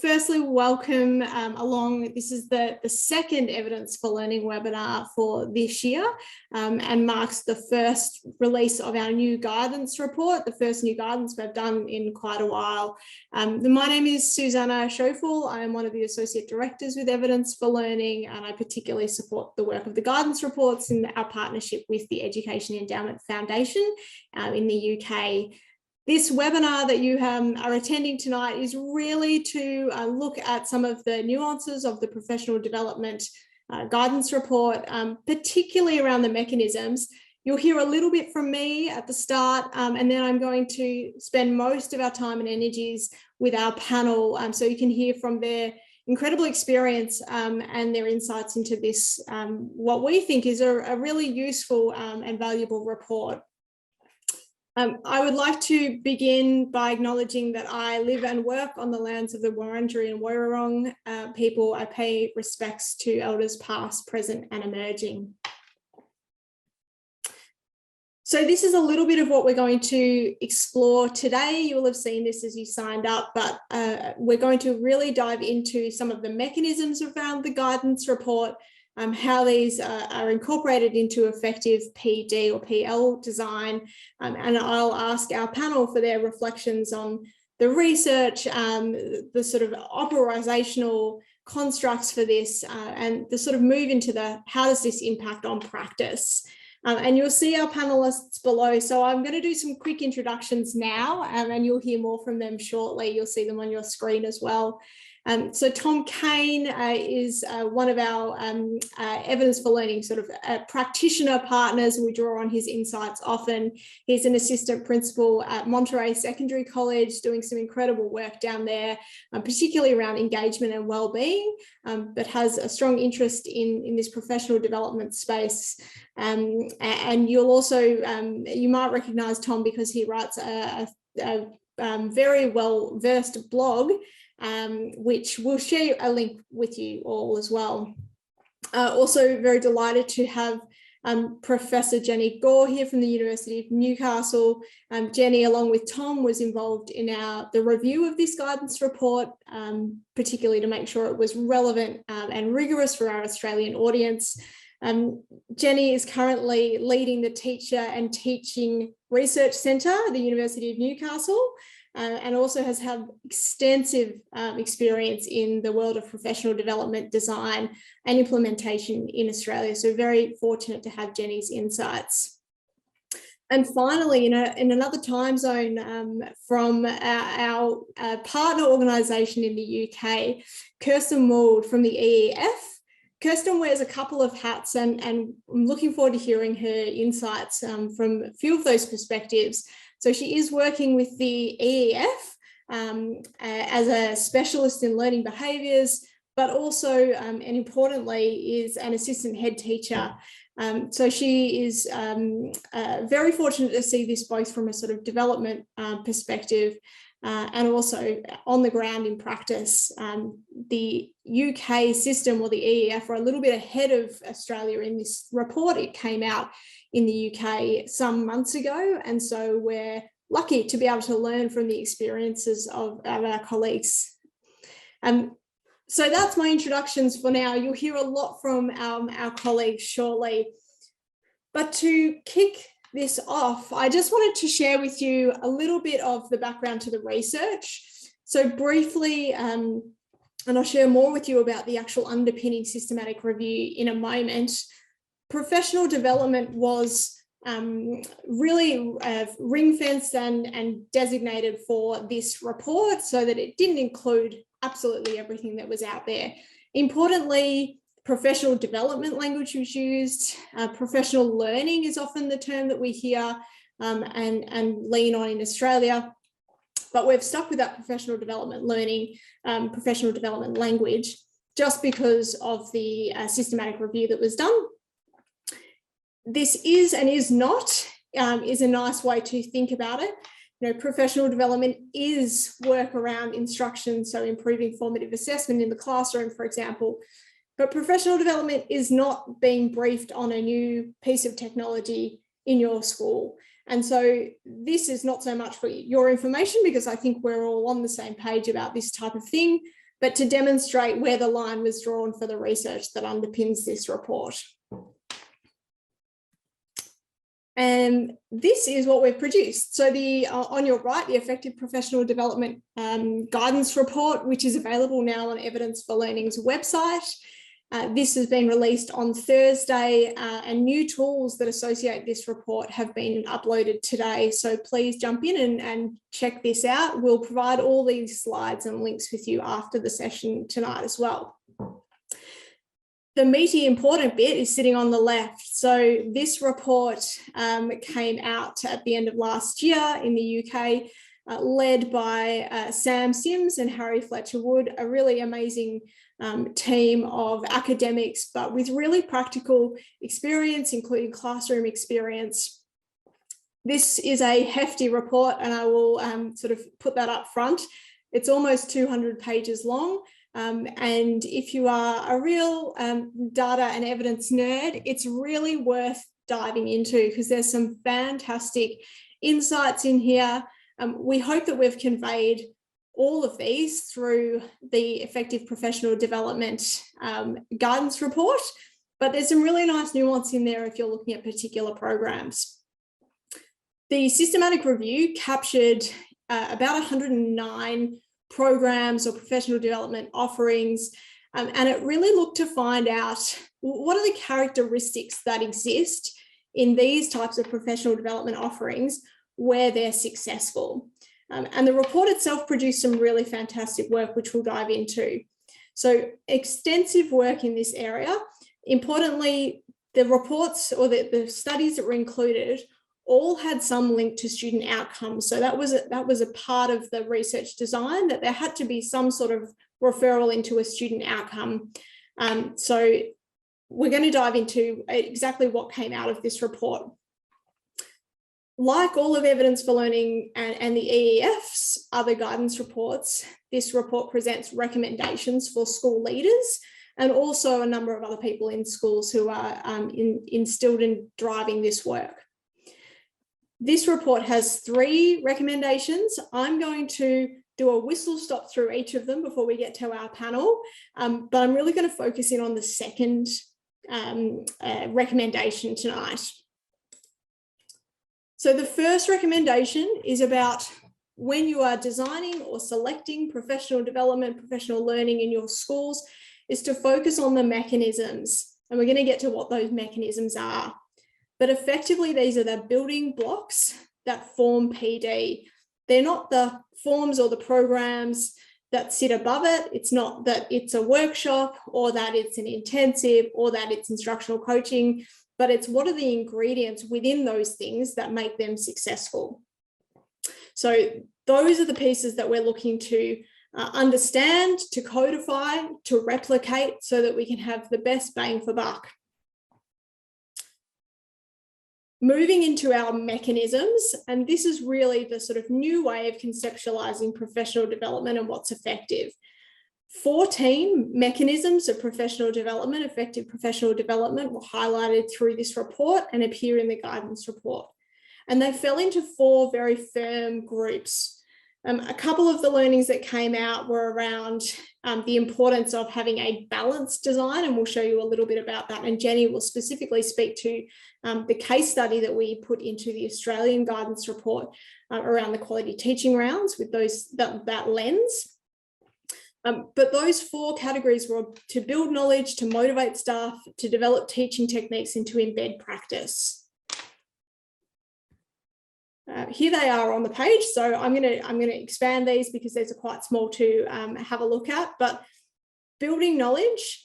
firstly, welcome along. This is the second Evidence for Learning webinar for this year and marks the first release of our new guidance report, the first new guidance we've done in quite a while. My name is Susanna Schofel. I am one of the Associate Directors with Evidence for Learning, and I particularly support the work of the guidance reports in our partnership with the Education Endowment Foundation in the UK. This webinar that you are attending tonight is really to look at some of the nuances of the professional development guidance report, particularly around the mechanisms. You'll hear a little bit from me at the start, and then I'm going to spend most of our time and energies with our panel, so you can hear from their incredible experience and their insights into this, what we think is a really useful and valuable report. I would like to begin by acknowledging that I live and work on the lands of the Wurundjeri and Woiwurrung people. I pay respects to elders past, present and emerging. So this is a little bit of what we're going to explore today. You will have seen this as you signed up, but we're going to really dive into some of the mechanisms around the guidance report, how these are incorporated into effective PD or PL design, and I'll ask our panel for their reflections on the research, the sort of operational constructs for this, and the sort of move into the how does this impact on practice. And you'll see our panelists below. So I'm going to do some quick introductions now, and you'll hear more from them shortly. You'll see them on your screen as well. So Tom Kane is one of our Evidence for Learning sort of practitioner partners. We draw on his insights often. He's an assistant principal at Monterey Secondary College, doing some incredible work down there, particularly around engagement and well-being, but has a strong interest in this professional development space. And you'll also, you might recognise Tom because he writes a very well-versed blog, which we'll share a link with you all as well. Also very delighted to have Professor Jenny Gore here from the University of Newcastle. Jenny, along with Tom, was involved in the review of this guidance report, particularly to make sure it was relevant and rigorous for our Australian audience. Jenny is currently leading the Teacher and Teaching Research Centre at the University of Newcastle, and also has had extensive experience in the world of professional development, design and implementation in Australia. So very fortunate to have Jenny's insights. And finally, in another time zone from our partner organisation in the UK, Kirsten Mould from the EEF. Kirsten wears a couple of hats, and I'm looking forward to hearing her insights from a few of those perspectives. So she is working with the EEF as a specialist in learning behaviours, but also, and importantly, is an assistant head teacher. So she is very fortunate to see this both from a sort of development perspective and also on the ground in practice. The UK system, or the EEF, are a little bit ahead of Australia in this report. It came out in the UK some months ago, and so we're lucky to be able to learn from the experiences of our colleagues. So that's my introductions for now. You'll hear a lot from our colleagues shortly. But to kick this off, I just wanted to share with you a little bit of the background to the research. So briefly, and I'll share more with you about the actual underpinning systematic review in a moment. Professional development was really ring-fenced and designated for this report so that it didn't include absolutely everything that was out there. Importantly, professional development language was used. Professional learning is often the term that we hear and lean on in Australia, but we've stuck with that professional development learning, professional development language, just because of the systematic review that was done. This is and is not is a nice way to think about it. You know, professional development is work around instruction, so improving formative assessment in the classroom, for example. But professional development is not being briefed on a new piece of technology in your school. And so this is not so much for your information, because I think we're all on the same page about this type of thing, but to demonstrate where the line was drawn for the research that underpins this report. And this is what we've produced. So on your right, the Effective Professional Development Guidance Report, which is available now on Evidence for Learning's website. This has been released on Thursday, and new tools that associate this report have been uploaded today. So please jump in and check this out. We'll provide all these slides and links with you after the session tonight as well. The meaty, important bit is sitting on the left. So this report came out at the end of last year in the UK, led by Sam Sims and Harry Fletcher Wood, a really amazing team of academics, but with really practical experience, including classroom experience. This is a hefty report, and I will sort of put that up front. It's almost 200 pages long. And if you are a real data and evidence nerd, it's really worth diving into because there's some fantastic insights in here. We hope that we've conveyed all of these through the Effective Professional Development Guidance Report, but there's some really nice nuance in there if you're looking at particular programs. The systematic review captured about 109 programs or professional development offerings, and it really looked to find out what are the characteristics that exist in these types of professional development offerings where they're successful. And the report itself produced some really fantastic work, which we'll dive into. So extensive work in this area. Importantly, the reports or the studies that were included all had some link to student outcomes. So that was a part of the research design, that there had to be some sort of referral into a student outcome. So we're going to dive into exactly what came out of this report. Like all of Evidence for Learning and the EEF's other guidance reports, this report presents recommendations for school leaders and also a number of other people in schools who are instilled in driving this work. This report has 3 recommendations. I'm going to do a whistle stop through each of them before we get to our panel, but I'm really going to focus in on the second recommendation tonight. So the first recommendation is about when you are designing or selecting professional development, professional learning in your schools, is to focus on the mechanisms. And we're going to get to what those mechanisms are. But effectively, these are the building blocks that form PD. They're not the forms or the programs that sit above it. It's not that it's a workshop or that it's an intensive or that it's instructional coaching, but it's what are the ingredients within those things that make them successful. So those are the pieces that we're looking to understand, to codify, to replicate so that we can have the best bang for buck. Moving into our mechanisms, and this is really the sort of new way of conceptualizing professional development and what's effective. 14 mechanisms of professional development, effective professional development, were highlighted through this report and appear in the guidance report. And they fell into 4 very firm groups. A couple of the learnings that came out were around the importance of having a balanced design, and we'll show you a little bit about that. And Jenny will specifically speak to the case study that we put into the Australian guidance report around the quality teaching rounds with that lens. But those 4 categories were to build knowledge, to motivate staff, to develop teaching techniques, and to embed practice. Here they are on the page, so I'm going to expand these because these are quite small to have a look at. But building knowledge,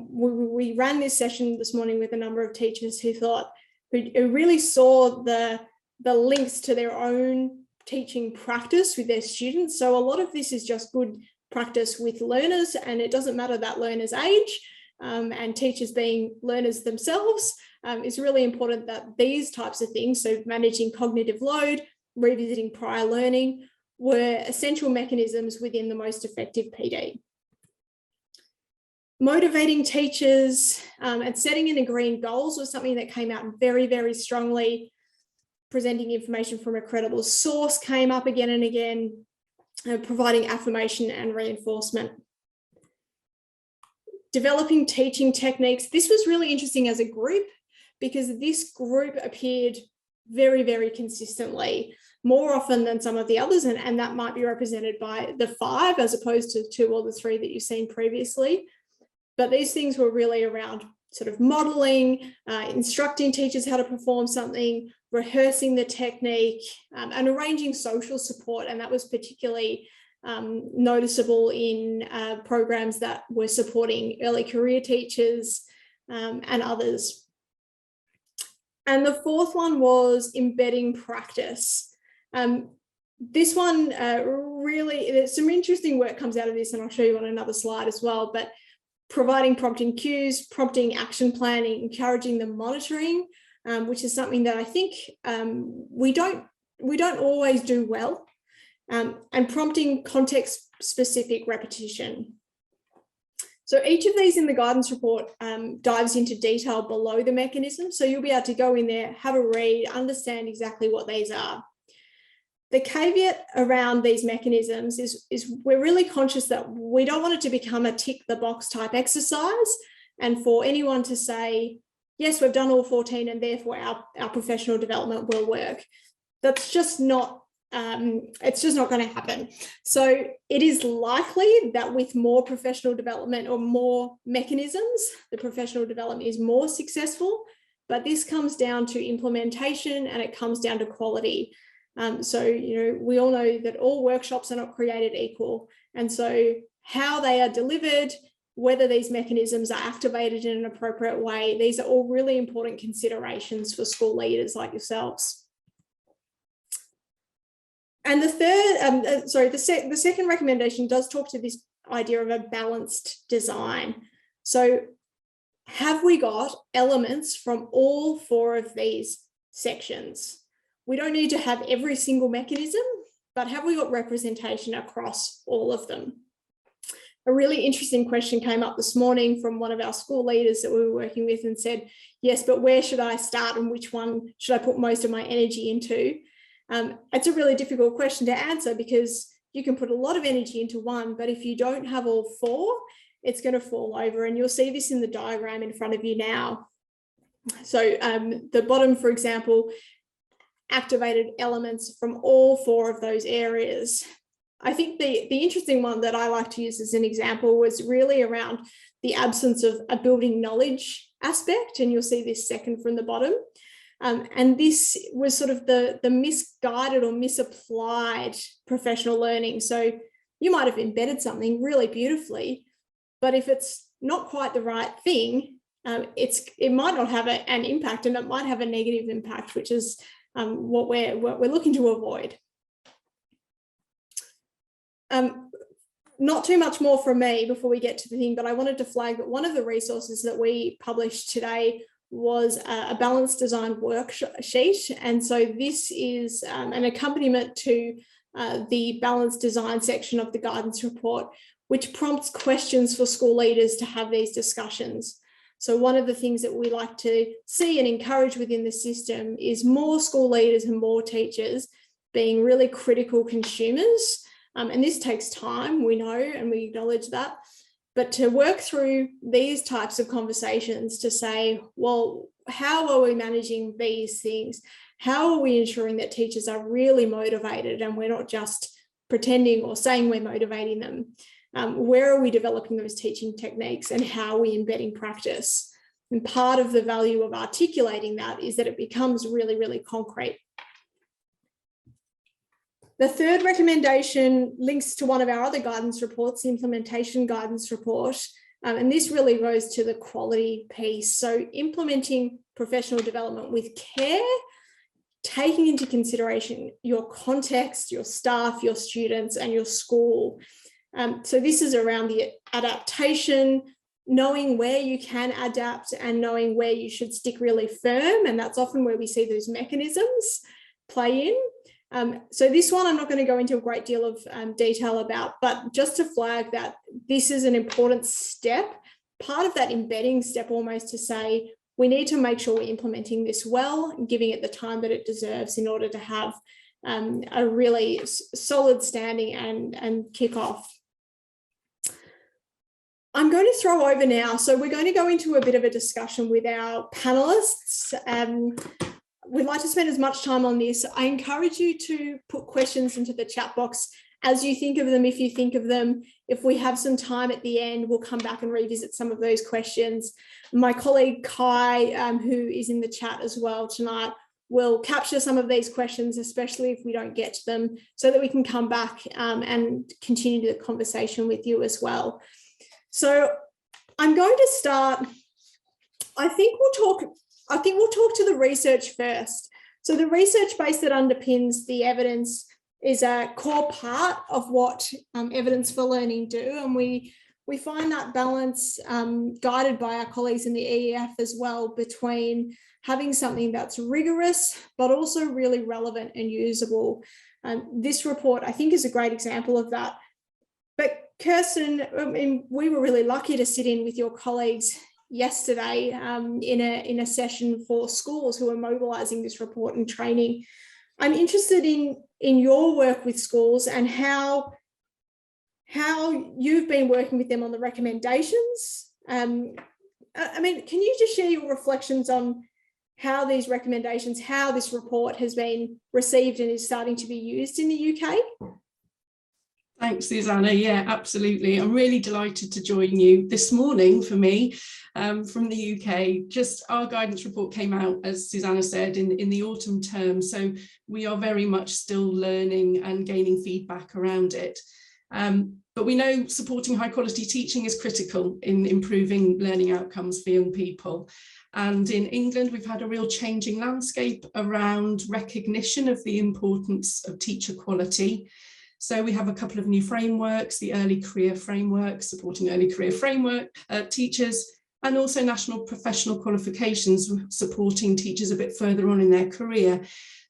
we ran this session this morning with a number of teachers who really saw the links to their own teaching practice with their students. So a lot of this is just good practice with learners, and it doesn't matter that learner's age, and teachers being learners themselves. It's really important that these types of things, so managing cognitive load, revisiting prior learning, were essential mechanisms within the most effective PD. Motivating teachers and setting and agreeing goals was something that came out very, very strongly. Presenting information from a credible source came up again and again, providing affirmation and reinforcement. developing teaching techniques. This was really interesting as a group because this group appeared very, very consistently, more often than some of the others, and that might be represented by the 5 as opposed to 2 or the 3 that you've seen previously. But these things were really around sort of modelling, instructing teachers how to perform something, rehearsing the technique, and arranging social support. And that was particularly noticeable in programs that were supporting early career teachers and others. And the 4th one was embedding practice. This one really, there's some interesting work comes out of this, and I'll show you on another slide as well, but providing prompting cues, prompting action planning, encouraging the monitoring, which is something that I think we don't always do well, and prompting context-specific repetition. So each of these in the guidance report dives into detail below the mechanism. So you'll be able to go in there, have a read, understand exactly what these are. The caveat around these mechanisms is we're really conscious that we don't want it to become a tick the box type exercise, and for anyone to say, yes, we've done all 14 and therefore our professional development will work. That's just not, it's just not going to happen. So it is likely that with more professional development or more mechanisms, the professional development is more successful, but this comes down to implementation and it comes down to quality. So, you know, we all know that all workshops are not created equal. And so how they are delivered, whether these mechanisms are activated in an appropriate way, these are all really important considerations for school leaders like yourselves. And the third, the second recommendation does talk to this idea of a balanced design. So have we got elements from all 4 of these sections? We don't need to have every single mechanism, but have we got representation across all of them? A really interesting question came up this morning from one of our school leaders that we were working with and said, yes, but where should I start and which one should I put most of my energy into? It's a really difficult question to answer because you can put a lot of energy into one, but if you don't have all 4, it's going to fall over. And you'll see this in the diagram in front of you now. So the bottom, for example, activated elements from all 4 of those areas. I think the interesting one that I like to use as an example was really around the absence of a building knowledge aspect, and you'll see this second from the bottom. And this was sort of the misguided or misapplied professional learning. So you might have embedded something really beautifully, but if it's not quite the right thing, it might not have an impact, and it might have a negative impact, which is what we're looking to avoid. Not too much more from me before we get to the thing, but I wanted to flag that one of the resources that we published today was a balanced design worksheet. And so this is an accompaniment to the balanced design section of the guidance report, which prompts questions for school leaders to have these discussions. So one of the things that we like to see and encourage within the system is more school leaders and more teachers being really critical consumers. And this takes time, we know, and we acknowledge that. But to work through these types of conversations to say, well, how are we managing these things? How are we ensuring that teachers are really motivated and we're not just pretending or saying we're motivating them? Where are we developing those teaching techniques and how are we embedding practice? And part of the value of articulating that is that it becomes really, really concrete. The third recommendation links to one of our other guidance reports, the implementation guidance report. And this really goes to the quality piece. So implementing professional development with care, taking into consideration your context, your staff, your students, and your school. So this is around the adaptation, knowing where you can adapt and knowing where you should stick really firm. And that's often where we see those mechanisms play in. So this one I'm not going to go into a great deal of detail about, but just to flag that this is an important step, part of that embedding step almost to say, we need to make sure we're implementing this well and giving it the time that it deserves in order to have a really solid standing and kick off. I'm going to throw over now. So we're going to go into a bit of a discussion with our panelists. We'd like to spend as much time on this. I encourage you to put questions into the chat box as you think of them, if you think of them. If we have some time at the end, we'll come back and revisit some of those questions. My colleague Kai, who is in the chat as well tonight, will capture some of these questions, especially if we don't get to them, so that we can come back and continue the conversation with you as well. So I'm going to start. I think we'll talk to the research first. So the research base that underpins the evidence is a core part of what Evidence for Learning do, and we find that balance guided by our colleagues in the EEF as well, between having something that's rigorous but also really relevant and usable. This report, I think, is a great example of that. But Kirsten, I mean, we were really lucky to sit in with your colleagues yesterday in a session for schools who are mobilising this report and training. I'm interested in your work with schools and how you've been working with them on the recommendations. I mean, can you just share your reflections on how these recommendations, how this report has been received and is starting to be used in the UK? Thanks, Susanna. Yeah, absolutely. I'm really delighted to join you this morning for me from the UK. Just our guidance report came out, as Susanna said, in the autumn term. So we are very much still learning and gaining feedback around it. But we know supporting high quality teaching is critical in improving learning outcomes for young people. And in England, we've had a real changing landscape around recognition of the importance of teacher quality. So we have a couple of new frameworks, the early career framework, supporting early career framework teachers, and also national professional qualifications, supporting teachers a bit further on in their career.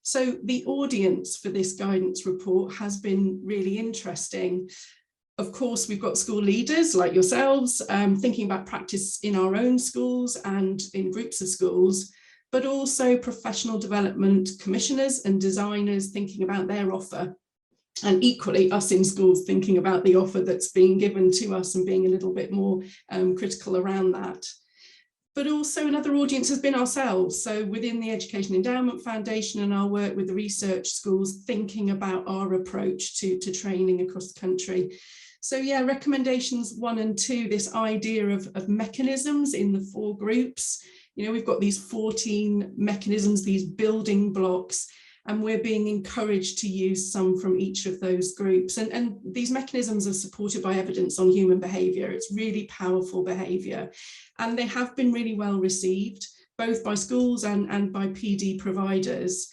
So the audience for this guidance report has been really interesting. Of course, we've got school leaders like yourselves thinking about practice in our own schools and in groups of schools, but also professional development commissioners and designers thinking about their offer. And equally, us in schools thinking about the offer that's being given to us and being a little bit more critical around that. But also another audience has been ourselves. So within the Education Endowment Foundation and our work with the research schools, thinking about our approach to training across the country. So yeah, recommendations 1 and 2, this idea of mechanisms in the 4 groups. You know, we've got these 14 mechanisms, these building blocks, and we're being encouraged to use some from each of those groups. And these mechanisms are supported by evidence on human behaviour. It's really powerful behaviour. And they have been really well received, both by schools and by PD providers.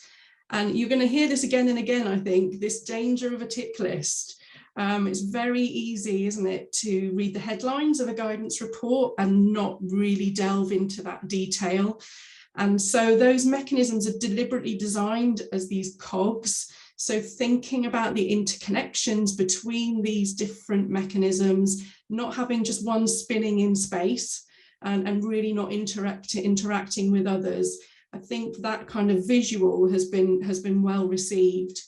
And you're going to hear this again and again, I think, this danger of a tick list. It's very easy, isn't it, to read the headlines of a guidance report and not really delve into that detail. And so those mechanisms are deliberately designed as these cogs. So thinking about the interconnections between these different mechanisms, not having just one spinning in space and really not interacting with others. I think that kind of visual has been well received.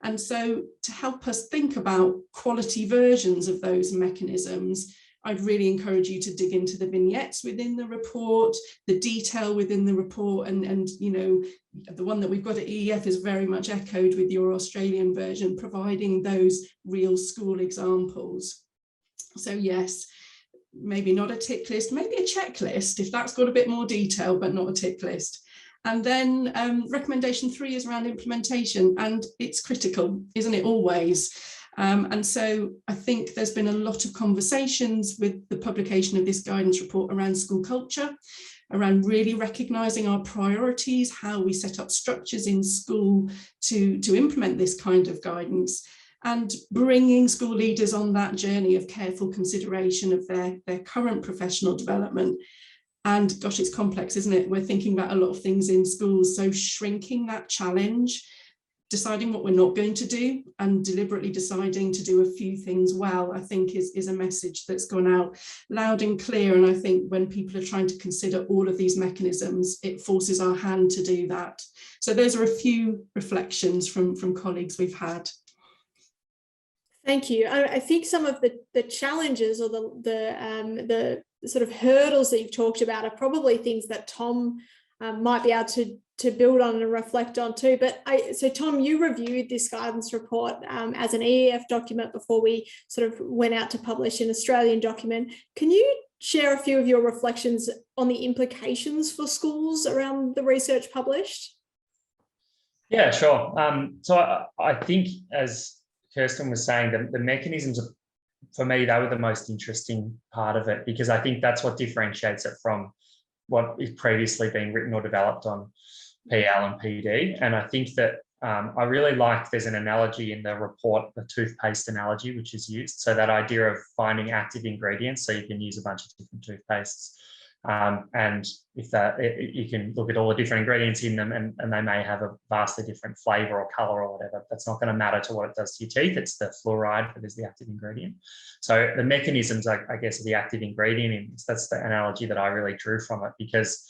And so to help us think about quality versions of those mechanisms, I'd really encourage you to dig into the vignettes within the report, the detail within the report, and you know, the one that we've got at EEF is very much echoed with your Australian version, providing those real school examples. So yes, maybe not a tick list, maybe a checklist if that's got a bit more detail, but not a tick list. And then recommendation 3 is around implementation, and it's critical, isn't it, always? And so I think there's been a lot of conversations with the publication of this guidance report around school culture, around really recognising our priorities, how we set up structures in school to implement this kind of guidance, and bringing school leaders on that journey of careful consideration of their current professional development. And gosh, it's complex, isn't it? We're thinking about a lot of things in schools, so shrinking that challenge, deciding what we're not going to do and deliberately deciding to do a few things well, I think is a message that's gone out loud and clear. And I think when people are trying to consider all of these mechanisms, it forces our hand to do that. So those are a few reflections from colleagues we've had. Thank you. I think some of the challenges or the sort of hurdles that you've talked about are probably things that Tom might be able to build on and reflect on too. But so Tom, you reviewed this guidance report as an EEF document before we sort of went out to publish an Australian document. Can you share a few of your reflections on the implications for schools around the research published? Yeah, sure. So I think, as Kirsten was saying, the mechanisms, for me, they were the most interesting part of it, because I think that's what differentiates it from what is previously being written or developed on PL and PD. And I think that I really liked, there's an analogy in the report, the toothpaste analogy, which is used. So that idea of finding active ingredients, so you can use a bunch of different toothpastes. And if you can look at all the different ingredients in them, and they may have a vastly different flavor or color or whatever. That's not going to matter to what it does to your teeth. It's the fluoride that is the active ingredient. So the mechanisms, I guess, of the active ingredient in this, that's the analogy that I really drew from it, because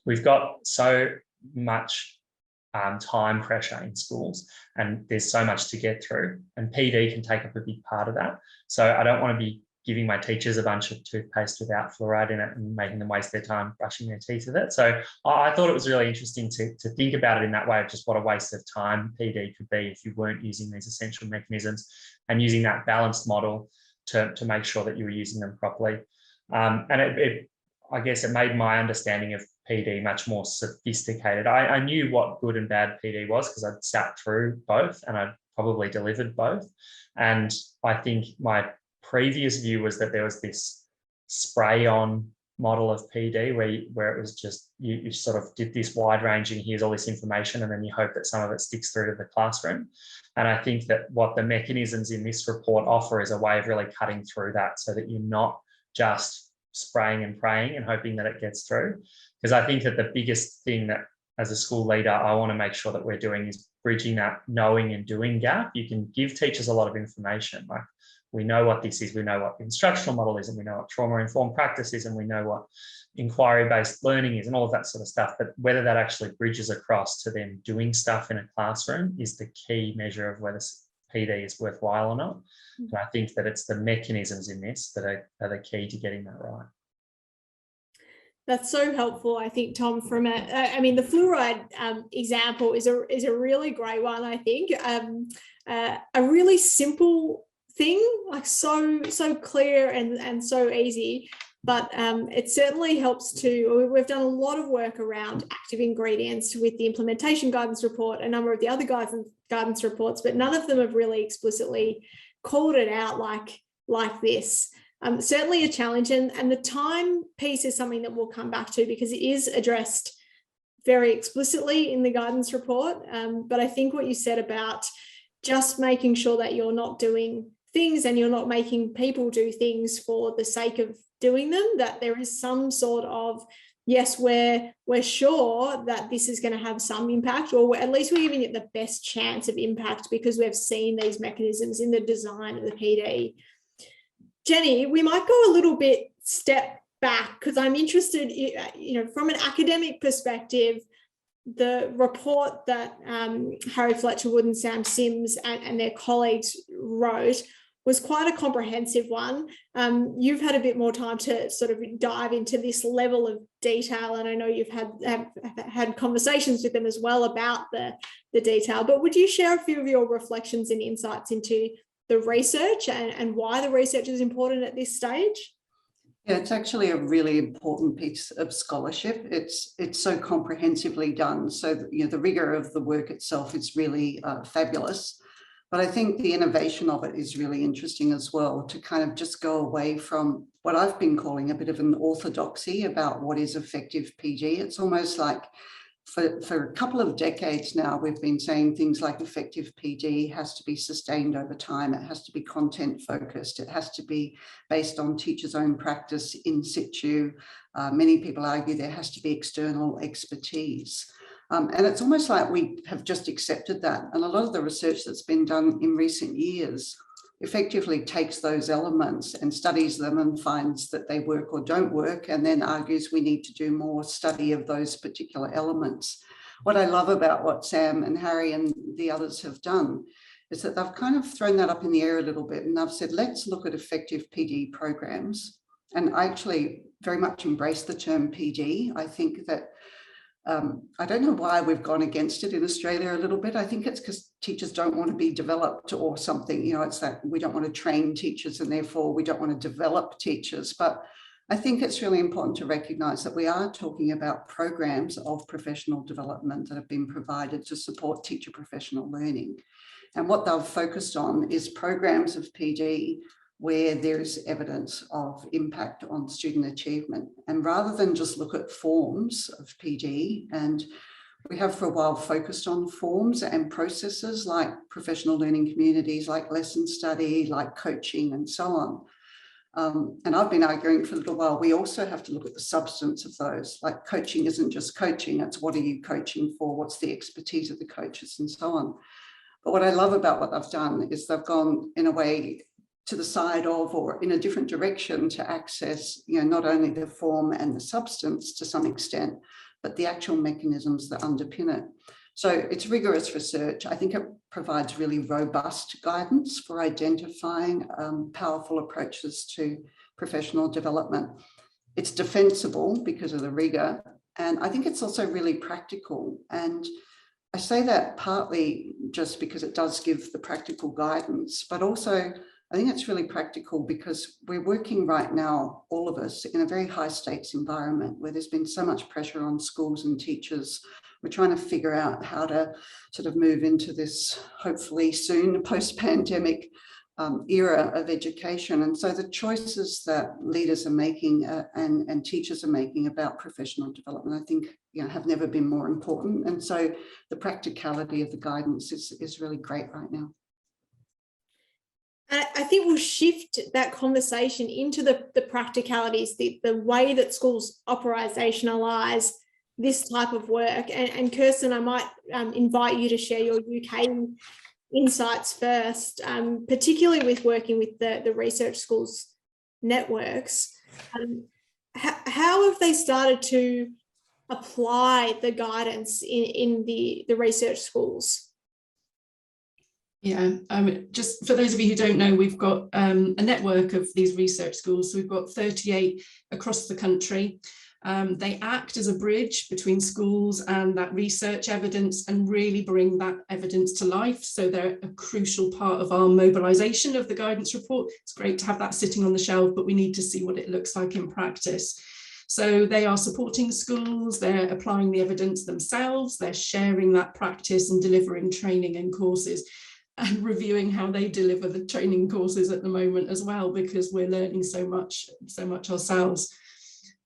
we've got so much time pressure in schools, and there's so much to get through, and PD can take up a big part of that. So I don't want to be giving my teachers a bunch of toothpaste without fluoride in it and making them waste their time brushing their teeth with it. So I thought it was really interesting to think about it in that way, of just what a waste of time PD could be if you weren't using these essential mechanisms, and using that balanced model to make sure that you were using them properly. And I guess it made my understanding of PD much more sophisticated. I knew what good and bad PD was, because I'd sat through both and I'd probably delivered both. And I think my previous view was that there was this spray-on model of PD where it was just, you sort of did this wide-ranging, here's all this information, and then you hope that some of it sticks through to the classroom. And I think that what the mechanisms in this report offer is a way of really cutting through that, so that you're not just spraying and praying and hoping that it gets through. Because I think that the biggest thing that, as a school leader, I want to make sure that we're doing is bridging that knowing and doing gap. You can give teachers a lot of information, like, we know what this is, we know what the instructional model is, and we know what trauma-informed practice is, and we know what inquiry-based learning is, and all of that sort of stuff. But whether that actually bridges across to them doing stuff in a classroom is the key measure of whether PD is worthwhile or not. And I think that it's the mechanisms in this that are the key to getting that right. That's so helpful, I think, Tom. From I mean, the fluoride example is a really great one. I think a really simple thing, like so clear and so easy, but it certainly helps to. We've done a lot of work around active ingredients with the implementation guidance report, a number of the other guidance reports, but none of them have really explicitly called it out like this. Certainly a challenge, and the time piece is something that we'll come back to, because it is addressed very explicitly in the guidance report. But I think what you said about just making sure that you're not doing things and you're not making people do things for the sake of doing them, that there is some sort of, yes, we're sure that this is going to have some impact, or at least we're giving it the best chance of impact because we've seen these mechanisms in the design of the PD. Jenny, we might go a little bit step back, because I'm interested, from an academic perspective, the report that Harry Fletcher Wood and Sam Sims and their colleagues wrote was quite a comprehensive one. You've had a bit more time to sort of dive into this level of detail, and I know you've had conversations with them as well about the detail, but would you share a few of your reflections and insights into the research and why the research is important at this stage? Yeah, it's actually a really important piece of scholarship. It's so comprehensively done. So the rigor of the work itself is really fabulous. But I think the innovation of it is really interesting as well, to kind of just go away from what I've been calling a bit of an orthodoxy about what is effective PG. It's almost like for a couple of decades now, we've been saying things like effective PD has to be sustained over time. It has to be content focused. It has to be based on teachers' own practice in situ. Many people argue there has to be external expertise. And it's almost like we have just accepted that. And a lot of the research that's been done in recent years effectively takes those elements and studies them and finds that they work or don't work, and then argues we need to do more study of those particular elements. What I love about what Sam and Harry and the others have done is that they've kind of thrown that up in the air a little bit, and they've said, let's look at effective PD programs. And I actually very much embrace the term PD. I think that I don't know why we've gone against it in Australia a little bit. I think it's because teachers don't want to be developed or something. You know, it's that we don't want to train teachers and therefore we don't want to develop teachers. But I think it's really important to recognise that we are talking about programs of professional development that have been provided to support teacher professional learning. And what they've focused on is programs of PD where there is evidence of impact on student achievement. And rather than just look at forms of PD, and we have for a while focused on forms and processes like professional learning communities, like lesson study, like coaching and so on. And I've been arguing for a little while, we also have to look at the substance of those. Like coaching isn't just coaching, it's what are you coaching for? What's the expertise of the coaches and so on. But what I love about what they've done is they've gone in a way to the side of or in a different direction to access, you know, not only the form and the substance to some extent, but the actual mechanisms that underpin it. So it's rigorous research. I think it provides really robust guidance for identifying powerful approaches to professional development. It's defensible because of the rigor, and I think it's also really practical. And I say that partly just because it does give the practical guidance, but also I think it's really practical because we're working right now, all of us, in a very high stakes environment where there's been so much pressure on schools and teachers. We're trying to figure out how to sort of move into this, hopefully soon, post-pandemic era of education. And so the choices that leaders are making and teachers are making about professional development, I think, you know, have never been more important. And so the practicality of the guidance is really great right now. I think we'll shift that conversation into the practicalities, the way that schools operationalise this type of work. And Kirsten, I might invite you to share your UK insights first, particularly with working with the research schools networks. How have they started to apply the guidance in the research schools? Yeah, just for those of you who don't know, we've got a network of these research schools. So we've got 38 across the country. They act as a bridge between schools and that research evidence and really bring that evidence to life. So they're a crucial part of our mobilisation of the guidance report. It's great to have that sitting on the shelf, but we need to see what it looks like in practice. So they are supporting schools, they're applying the evidence themselves, they're sharing that practice and delivering training and courses, and reviewing how they deliver the training courses at the moment as well, because we're learning so much ourselves.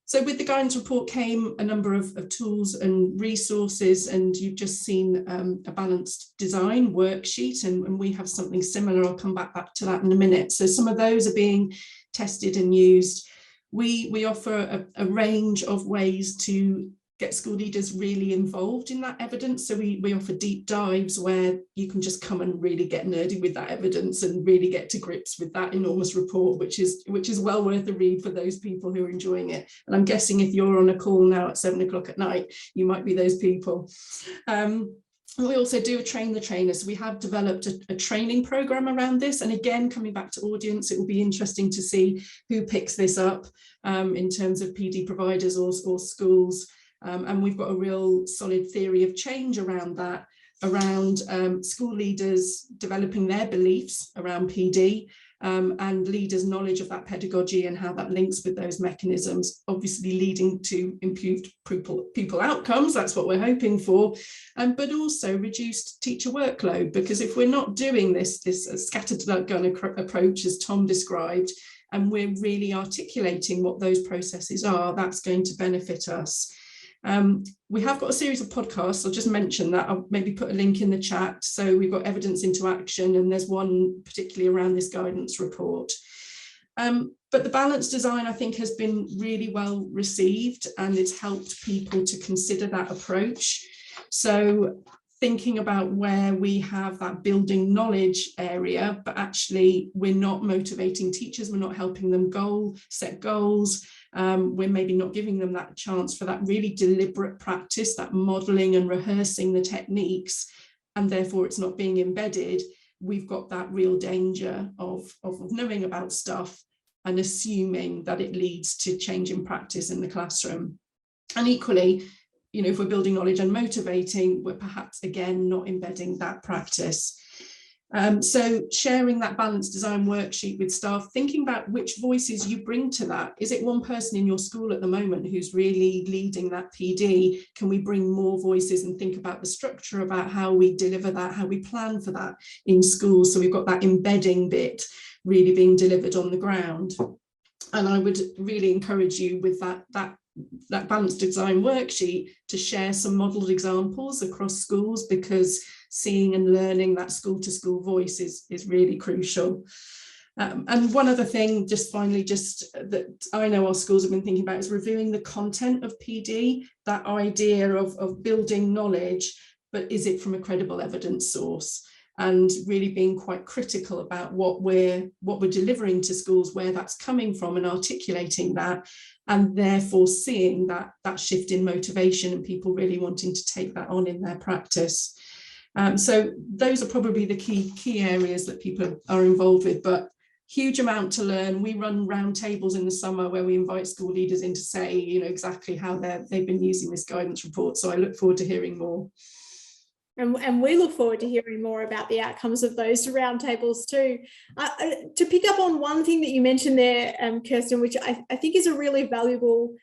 So with the guidance report came a number of tools and resources, and you've just seen a balanced design worksheet, and we have something similar. I'll come back to that in a minute. So some of those are being tested and used. We offer a range of ways to get school leaders really involved in that evidence. So we offer deep dives where you can just come and really get nerdy with that evidence and really get to grips with that enormous report, which is well worth a read for those people who are enjoying it. And I'm guessing if you're on a call now at 7 o'clock at night, you might be those people. We also do a train the trainer. So we have developed a training program around this. And again, coming back to audience, it will be interesting to see who picks this up in terms of PD providers or schools. And we've got a real solid theory of change around that, around school leaders developing their beliefs around PD and leaders' knowledge of that pedagogy and how that links with those mechanisms, obviously leading to improved pupil outcomes. That's what we're hoping for, but also reduced teacher workload, because if we're not doing this scattered gun approach, as Tom described, and we're really articulating what those processes are, that's going to benefit us. We have got a series of podcasts. I'll just mention that. I'll maybe put a link in the chat. So we've got Evidence into Action, and there's one particularly around this guidance report. But the balanced design, I think, has been really well received, and it's helped people to consider that approach. So thinking about where we have that building knowledge area, but actually we're not motivating teachers, we're not helping them set goals. We're maybe not giving them that chance for that really deliberate practice, that modelling and rehearsing the techniques, and therefore it's not being embedded. we've got that real danger of knowing about stuff and assuming that it leads to change in practice in the classroom. And equally, you know, if we're building knowledge and motivating, we're perhaps again not embedding that practice. So sharing that balanced design worksheet with staff, thinking about which voices you bring to that. Is it one person in your school at the moment who's really leading that PD? Can we bring more voices and think about the structure, about how we deliver that, how we plan for that in schools? So we've got that embedding bit really being delivered on the ground. And I would really encourage you with that balanced design worksheet to share some modelled examples across schools, because seeing and learning that school to school voice is really crucial. And one other thing, just finally, just that I know our schools have been thinking about is reviewing the content of PD, that idea of building knowledge, but is it from a credible evidence source? And really being quite critical about what we're delivering to schools, where that's coming from, and articulating that, and therefore seeing that shift in motivation and people really wanting to take that on in their practice. So those are probably the key areas that people are involved with, but huge amount to learn. We run roundtables in the summer where we invite school leaders in to say, you know, exactly how they've been using this guidance report. So I look forward to hearing more. And we look forward to hearing more about the outcomes of those roundtables too. To pick up on one thing that you mentioned there, Kirsten, which I think is a really valuable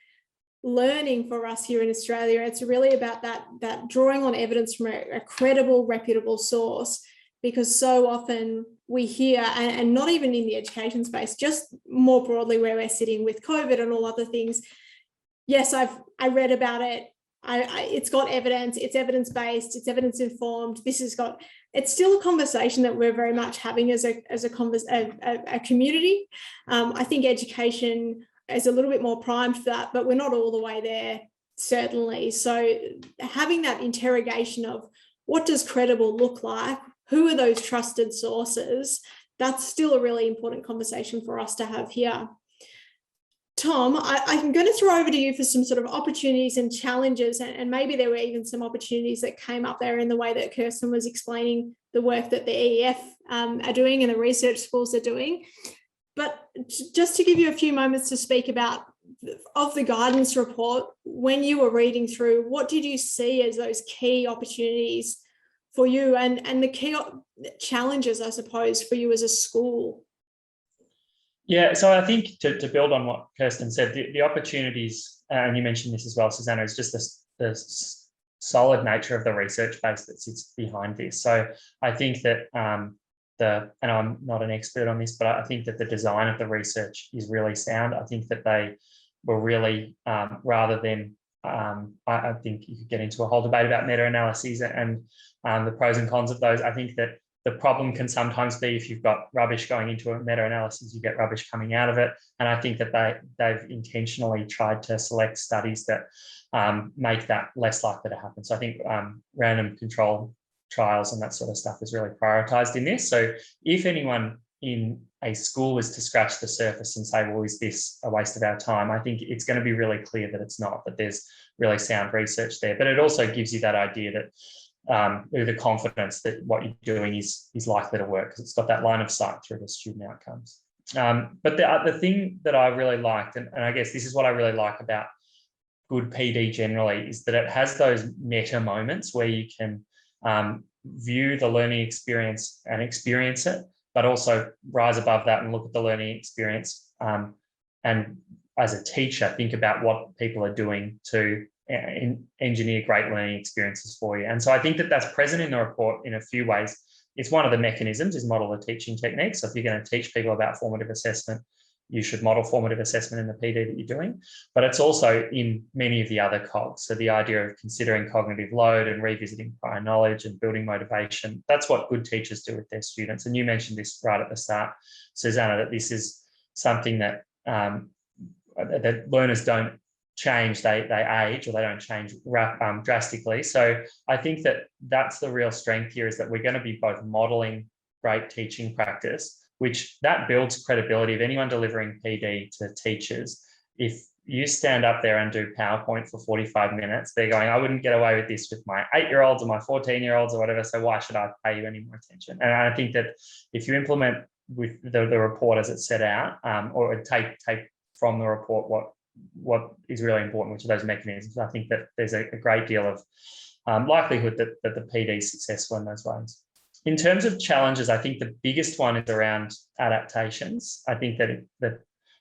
learning for us here in Australia, it's really about that drawing on evidence from a credible, reputable source, because so often we hear, and not even in the education space, just more broadly where we're sitting with COVID and all other things. Yes, I read about it. It's got evidence, it's evidence-based, it's evidence-informed. It's still a conversation that we're very much having as a community. I think education is a little bit more primed for that, but we're not all the way there, certainly. So having that interrogation of what does credible look like? Who are those trusted sources? That's still a really important conversation for us to have here. Tom, I'm going to throw over to you for some sort of opportunities and challenges, and maybe there were even some opportunities that came up there in the way that Kirsten was explaining the work that the EEF are doing and the research schools are doing. But just to give you a few moments to speak about of the guidance report, when you were reading through, what did you see as those key opportunities for you and the key challenges, I suppose, for you as a school? Yeah, so I think to build on what Kirsten said, the opportunities, and you mentioned this as well, Susanna, is just the solid nature of the research base that sits behind this. So I think that and I'm not an expert on this, but I think that the design of the research is really sound. I think that they were really, rather than, I think you could get into a whole debate about meta-analyses and the pros and cons of those. I think that the problem can sometimes be if you've got rubbish going into a meta-analysis, you get rubbish coming out of it. And I think that they've intentionally tried to select studies that make that less likely to happen. So I think random control trials and that sort of stuff is really prioritized in this. So if anyone in a school was to scratch the surface and say, well, is this a waste of our time? I think it's going to be really clear that it's not, that there's really sound research there. But it also gives you that idea that the confidence that what you're doing is likely to work, because it's got that line of sight through the student outcomes. But the thing that I really liked, and I guess this is what I really like about good PD generally, is that it has those meta moments where you can view the learning experience and experience it, but also rise above that and look at the learning experience. And as a teacher, think about what people are doing to engineer great learning experiences for you. And so I think that that's present in the report in a few ways. It's one of the mechanisms is model the teaching techniques. So if you're going to teach people about formative assessment, you should model formative assessment in the PD that you're doing. But it's also in many of the other cogs. So the idea of considering cognitive load and revisiting prior knowledge and building motivation, that's what good teachers do with their students. And you mentioned this right at the start, Susanna, that this is something that that learners don't change, they age, or they don't change drastically. So I think that that's the real strength here, is that we're going to be both modeling great teaching practice, which that builds credibility of anyone delivering PD to teachers. If you stand up there and do PowerPoint for 45 minutes, they're going, I wouldn't get away with this with my 8-year-olds or my 14-year-olds or whatever, so why should I pay you any more attention? And I think that if you implement with the report as it's set out, or take from the report what is really important, which are those mechanisms, I think that there's a great deal of likelihood that the PD is successful in those ways. In terms of challenges, I think the biggest one is around adaptations. I think that the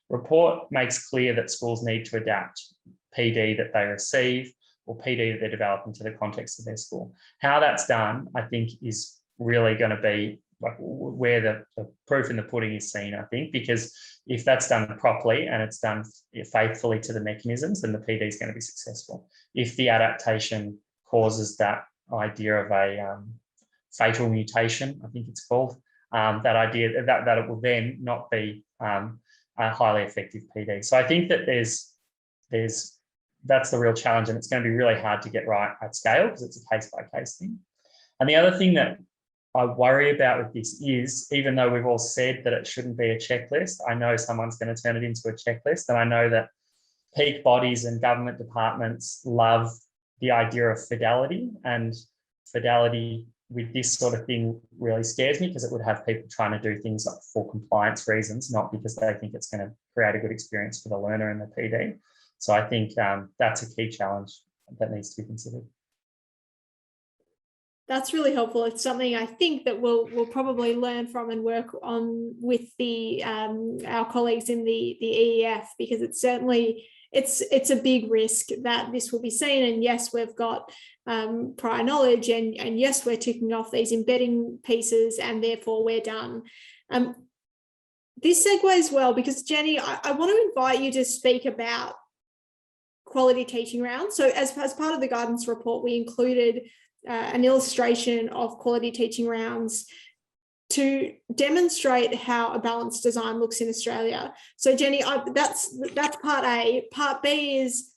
report makes clear that schools need to adapt PD that they receive or PD that they're developing to the context of their school. How that's done, I think, is really going to be like where the proof in the pudding is seen, I think, because if that's done properly and it's done faithfully to the mechanisms, then the PD is going to be successful. If the adaptation causes that idea of a fatal mutation, I think it's called, that idea that it will then not be a highly effective PD. So I think that that's the real challenge, and it's going to be really hard to get right at scale because it's a case-by-case thing. And the other thing that I worry about with this is, even though we've all said that it shouldn't be a checklist, I know someone's going to turn it into a checklist, and I know that peak bodies and government departments love the idea of fidelity, and fidelity with this sort of thing really scares me because it would have people trying to do things for compliance reasons, not because they think it's going to create a good experience for the learner and the PD. So I think that's a key challenge that needs to be considered. That's really helpful. It's something I think that we'll probably learn from and work on with the our colleagues in the EEF, because it's certainly it's a big risk that this will be seen. And yes, we've got prior knowledge, and yes, we're ticking off these embedding pieces, and therefore we're done. This segues well, because Jenny, I want to invite you to speak about quality teaching rounds. So as part of the guidance report, we included an illustration of quality teaching rounds to demonstrate how a balanced design looks in Australia. So Jenny, that's part A. Part B is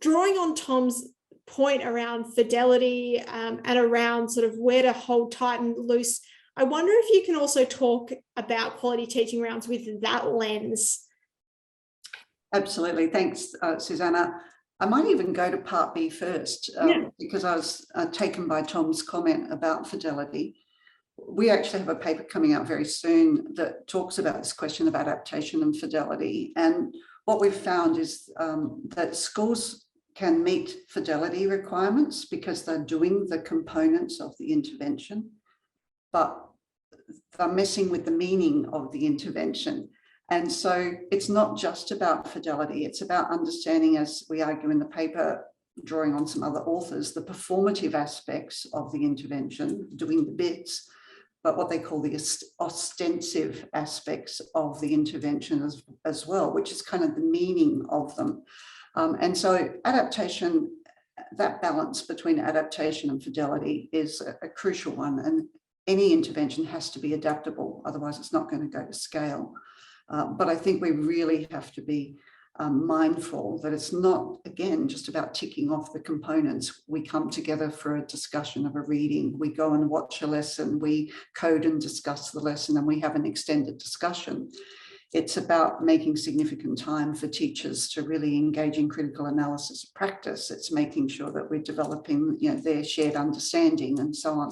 drawing on Tom's point around fidelity and around sort of where to hold tight and loose. I wonder if you can also talk about quality teaching rounds with that lens. Absolutely. Thanks, Susanna. I might even go to part B first, because I was taken by Tom's comment about fidelity. We actually have a paper coming out very soon that talks about this question of adaptation and fidelity. And what we've found is that schools can meet fidelity requirements because they're doing the components of the intervention, but they're messing with the meaning of the intervention. And so it's not just about fidelity, it's about understanding, as we argue in the paper, drawing on some other authors, the performative aspects of the intervention, doing the bits, but what they call the ostensive aspects of the intervention as well, which is kind of the meaning of them. And so adaptation, that balance between adaptation and fidelity is a crucial one. And any intervention has to be adaptable, otherwise it's not going to go to scale. But I think we really have to be mindful that it's not, again, just about ticking off the components. We come together for a discussion of a reading, we go and watch a lesson, we code and discuss the lesson, and we have an extended discussion. It's about making significant time for teachers to really engage in critical analysis of practice. It's making sure that we're developing, their shared understanding and so on.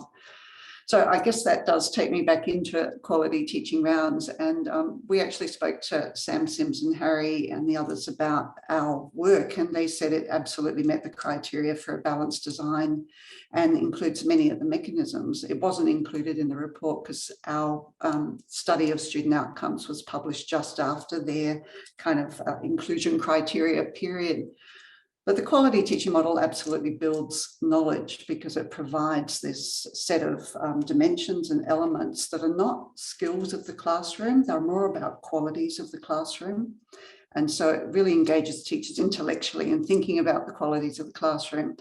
So I guess that does take me back into quality teaching rounds. And we actually spoke to Sam Sims and Harry and the others about our work, and they said it absolutely met the criteria for a balanced design and includes many of the mechanisms. It wasn't included in the report because our study of student outcomes was published just after their kind of inclusion criteria period. But the quality teaching model absolutely builds knowledge because it provides this set of dimensions and elements that are not skills of the classroom, they're more about qualities of the classroom. And so it really engages teachers intellectually in thinking about the qualities of the classroom.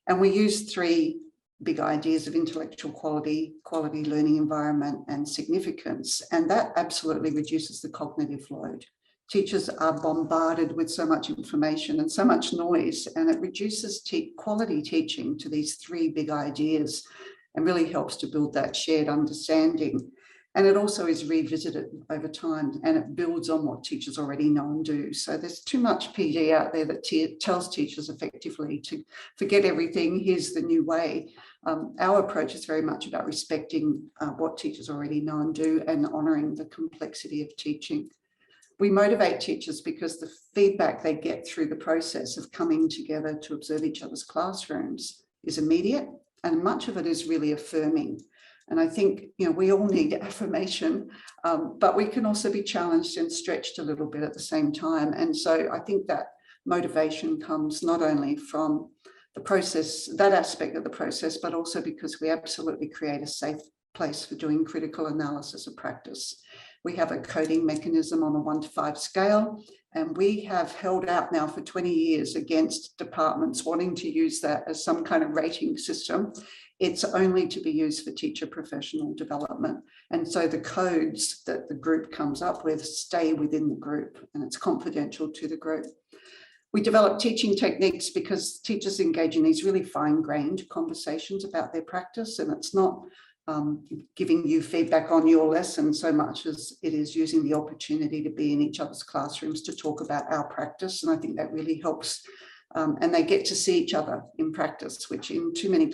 And we use three big ideas of intellectual quality, quality learning environment, and significance. And that absolutely reduces the cognitive load. Teachers are bombarded with so much information and so much noise, and it reduces quality teaching to these three big ideas and really helps to build that shared understanding. And it also is revisited over time, and it builds on what teachers already know and do. So there's too much PD out there that tells teachers effectively to forget everything, here's the new way. Our approach is very much about respecting what teachers already know and do, and honouring the complexity of teaching. We motivate teachers because the feedback they get through the process of coming together to observe each other's classrooms is immediate, and much of it is really affirming. And I think, we all need affirmation, but we can also be challenged and stretched a little bit at the same time. And so I think that motivation comes not only from the process, that aspect of the process, but also because we absolutely create a safe place for doing critical analysis of practice. We have a coding mechanism on a 1 to 5 scale, and we have held out now for 20 years against departments wanting to use that as some kind of rating system. It's only to be used for teacher professional development. And so the codes that the group comes up with stay within the group, and it's confidential to the group. We develop teaching techniques because teachers engage in these really fine-grained conversations about their practice, and it's not giving you feedback on your lesson so much as it is using the opportunity to be in each other's classrooms to talk about our practice. And I think that really helps. And they get to see each other in practice, which in too many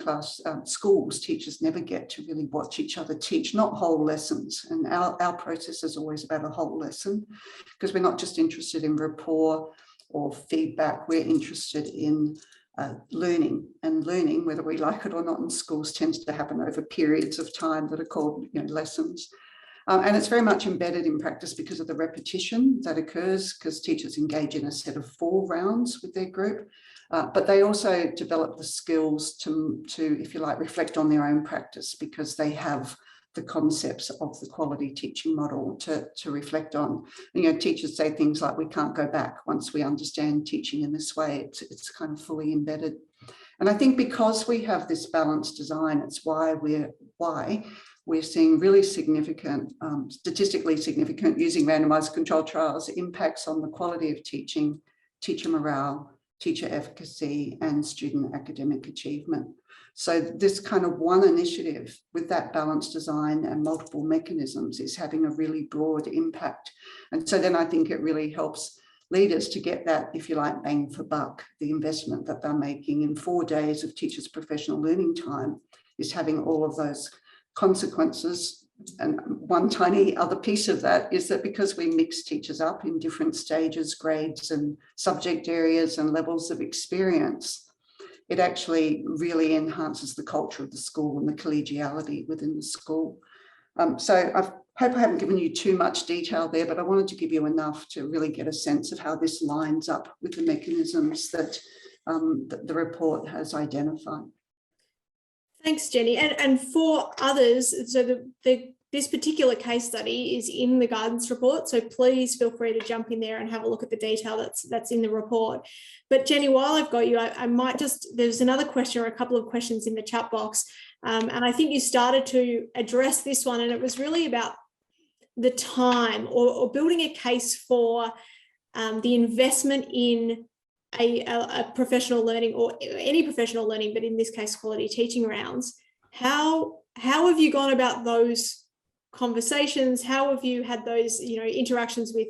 schools, teachers never get to really watch each other teach, not whole lessons. And our process is always about a whole lesson, because we're not just interested in rapport or feedback, we're interested in learning. And learning, whether we like it or not in schools, tends to happen over periods of time that are called lessons. And it's very much embedded in practice because of the repetition that occurs, because teachers engage in a set of 4 rounds with their group, but they also develop the skills to, if you like, reflect on their own practice, because they have the concepts of the quality teaching model to reflect on. Teachers say things like, we can't go back once we understand teaching in this way. It's kind of fully embedded. And I think because we have this balanced design, it's why we're seeing really significant, statistically significant, using randomized controlled trials, impacts on the quality of teaching, teacher morale, teacher efficacy, and student academic achievement. So this kind of one initiative with that balanced design and multiple mechanisms is having a really broad impact. And so then I think it really helps leaders to get that, if you like, bang for buck. The investment that they're making in 4 days of teachers' professional learning time is having all of those consequences. And one tiny other piece of that is that because we mix teachers up in different stages, grades and subject areas and levels of experience, it actually really enhances the culture of the school and the collegiality within the school. So I hope I haven't given you too much detail there, but I wanted to give you enough to really get a sense of how this lines up with the mechanisms that the report has identified. Thanks, Jenny. And for others, so this particular case study is in the guidance report, so please feel free to jump in there and have a look at the detail that's in the report. But Jenny, while I've got you, I might just, there's another question or a couple of questions in the chat box, and I think you started to address this one, and it was really about the time or building a case for the investment in a professional learning or any professional learning, but in this case, quality teaching rounds. How have you gone about those conversations? How have you had those, interactions with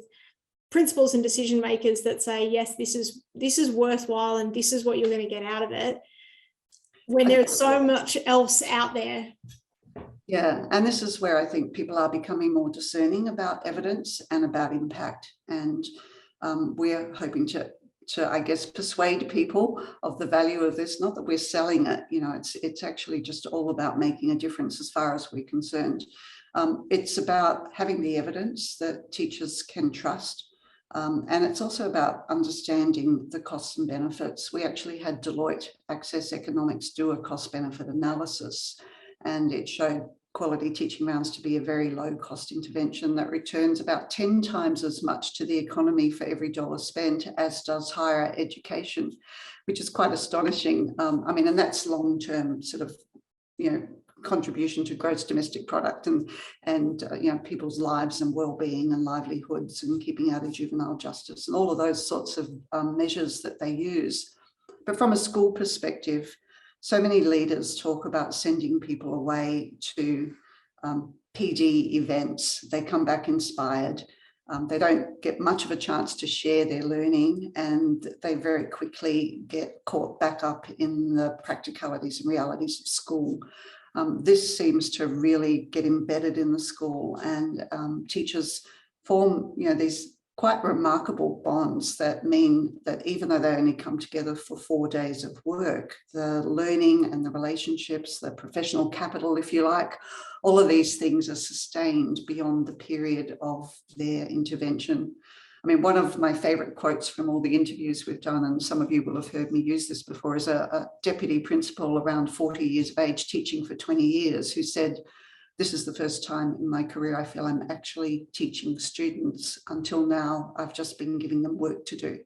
principals and decision makers that say, yes, this is worthwhile and this is what you're going to get out of it, when there's so much else out there? Yeah, and this is where I think people are becoming more discerning about evidence and about impact. And we're hoping to, I guess, persuade people of the value of this. Not that we're selling it, it's actually just all about making a difference as far as we're concerned. It's about having the evidence that teachers can trust. And it's also about understanding the costs and benefits. We actually had Deloitte Access Economics do a cost benefit analysis, and it showed quality teaching rounds to be a very low cost intervention that returns about 10 times as much to the economy for every dollar spent as does higher education, which is quite astonishing. And that's long-term sort of, contribution to gross domestic product and people's lives and well-being and livelihoods and keeping out of juvenile justice and all of those sorts of measures that they use. But from a school perspective, so many leaders talk about sending people away to PD events, they come back inspired. They don't get much of a chance to share their learning, and they very quickly get caught back up in the practicalities and realities of school. This seems to really get embedded in the school, and teachers form, these quite remarkable bonds that mean that even though they only come together for 4 days of work, the learning and the relationships, the professional capital, if you like, all of these things are sustained beyond the period of their intervention. I mean, one of my favourite quotes from all the interviews we've done, and some of you will have heard me use this before, is a deputy principal around 40 years of age teaching for 20 years who said, "This is the first time in my career I feel I'm actually teaching students. Until now, I've just been giving them work to do."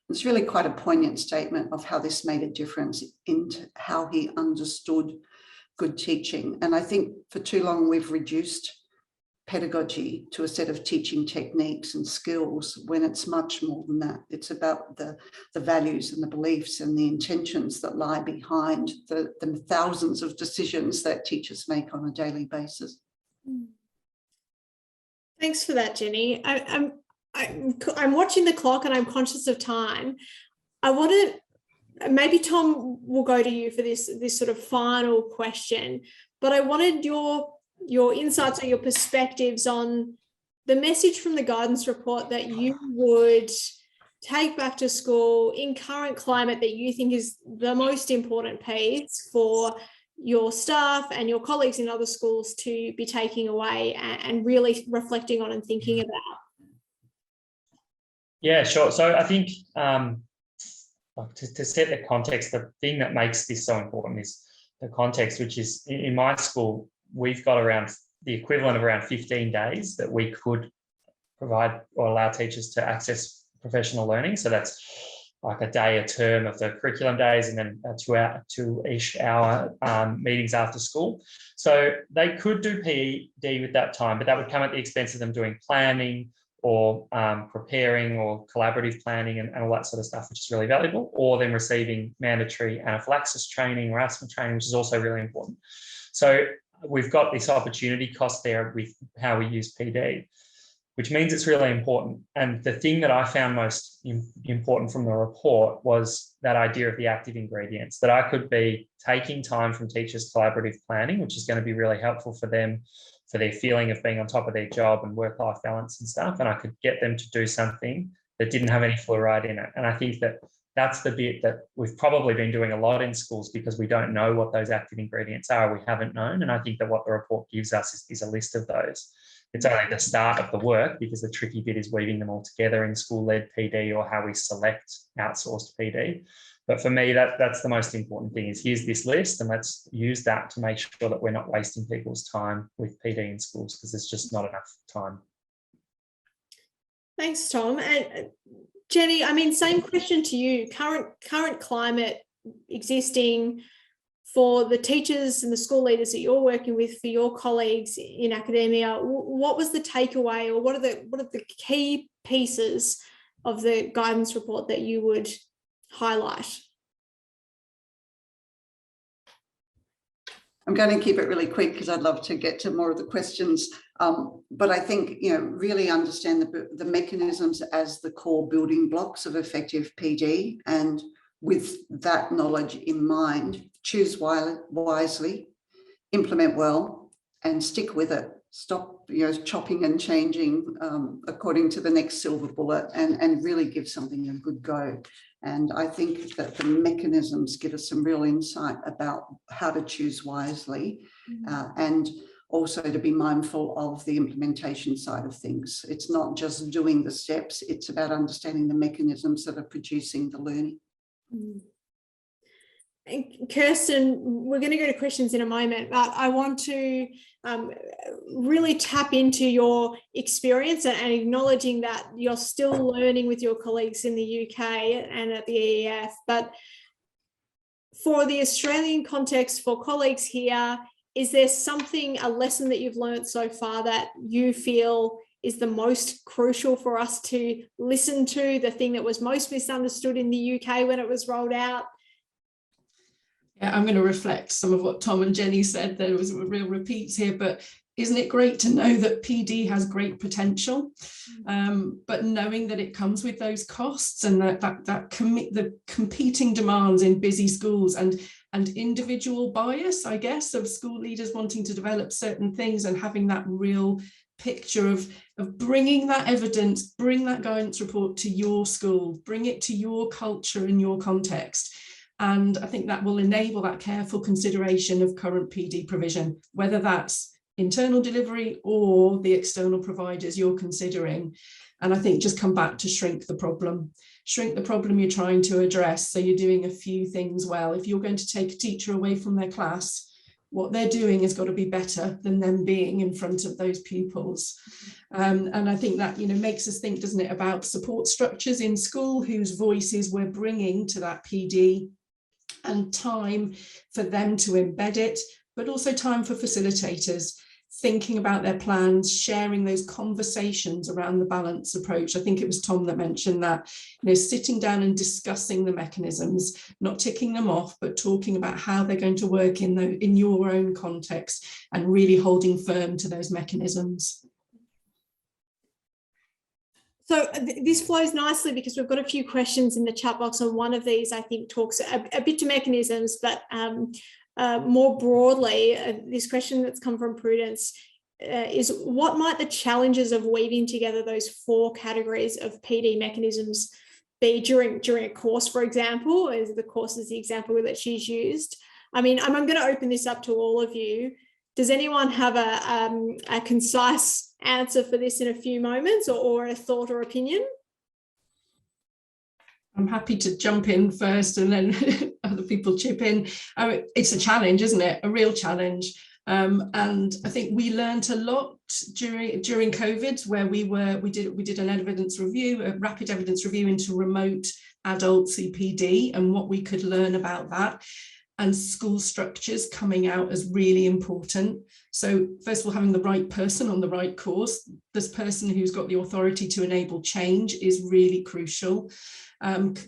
It's really quite a poignant statement of how this made a difference in how he understood good teaching. And I think for too long we've reduced pedagogy to a set of teaching techniques and skills when it's much more than that. It's about the values and the beliefs and the intentions that lie behind the thousands of decisions that teachers make on a daily basis. Thanks for that, Jenny. I'm watching the clock and I'm conscious of time. I want to, maybe Tom will go to you for this sort of final question, but I wanted your insights or your perspectives on the message from the guidance report that you would take back to school in current climate that you think is the most important piece for your staff and your colleagues in other schools to be taking away and really reflecting on and thinking about. Yeah, sure. So I think to set the context, the thing that makes this so important is the context, which is in my school, we've got around the equivalent of around 15 days that we could provide or allow teachers to access professional learning. So that's like a day, a term of the curriculum days, and then 2-ish hour meetings after school. So they could do PD with that time, but that would come at the expense of them doing planning or preparing or collaborative planning and all that sort of stuff, which is really valuable, or then receiving mandatory anaphylaxis training or asthma training, which is also really important. So we've got this opportunity cost there with how we use PD, which means it's really important. And the thing that I found most important from the report was that idea of the active ingredients, that I could be taking time from teachers' collaborative planning, which is going to be really helpful for them, for their feeling of being on top of their job and work-life balance and stuff. And I could get them to do something that didn't have any fluoride in it. And I think that that's the bit that we've probably been doing a lot in schools because we don't know what those active ingredients are. We haven't known. And I think that what the report gives us is a list of those. It's only the start of the work because the tricky bit is weaving them all together in school-led PD or how we select outsourced PD. But for me, that's the most important thing is here's this list and let's use that to make sure that we're not wasting people's time with PD in schools because there's just not enough time. Thanks, Tom. And Jenny, I mean, same question to you. Current climate existing for the teachers and the school leaders that you're working with, for your colleagues in academia, what was the takeaway, or what are the key pieces of the guidance report that you would highlight? I'm going to keep it really quick because I'd love to get to more of the questions. But I think, really understand the mechanisms as the core building blocks of effective PD. And with that knowledge in mind, choose wisely, implement well, and stick with it. Stop, chopping and changing according to the next silver bullet, and really give something a good go. And I think that the mechanisms give us some real insight about how to choose wisely, and also to be mindful of the implementation side of things. It's not just doing the steps, it's about understanding the mechanisms that are producing the learning. And Kirsten, we're going to go to questions in a moment, but I want to really tap into your experience and acknowledging that you're still learning with your colleagues in the UK and at the EEF. But for the Australian context, for colleagues here, is there a lesson that you've learned so far that you feel is the most crucial for us to listen to, the thing that was most misunderstood in the UK when it was rolled out? Yeah, I'm going to reflect some of what Tom and Jenny said. There was a real repeats here, but isn't it great to know that PD has great potential, but knowing that it comes with those costs, and the competing demands in busy schools and individual bias, I guess, of school leaders wanting to develop certain things, and having that real picture of bringing that evidence, bring that guidance report to your school, bring it to your culture and your context. And I think that will enable that careful consideration of current PD provision, whether that's internal delivery or the external providers you're considering. And I think just come back to shrink the problem you're trying to address. So you're doing a few things well. If you're going to take a teacher away from their class, what they're doing has got to be better than them being in front of those pupils. And I think that, makes us think, doesn't it, about support structures in school, whose voices we're bringing to that PD, and time for them to embed it, but also time for facilitators thinking about their plans, sharing those conversations around the balance approach. I think it was Tom that mentioned that, sitting down and discussing the mechanisms, not ticking them off, but talking about how they're going to work in your own context, and really holding firm to those mechanisms. So this flows nicely because we've got a few questions in the chat box, and one of these I think talks a bit to mechanisms, but more broadly, this question that's come from Prudence is, what might the challenges of weaving together those 4 categories of PD mechanisms be during a course, for example, as the course is the example that she's used? I mean, I'm going to open this up to all of you. Does anyone have a concise answer for this in a few moments, or a thought or opinion? I'm happy to jump in first and then other people chip in. It's a challenge, isn't it? A real challenge. And I think we learned a lot during COVID, where we did an evidence review, a rapid evidence review into remote adult CPD, and what we could learn about that, and school structures coming out as really important. So first of all, having the right person on the right course, this person who's got the authority to enable change, is really crucial.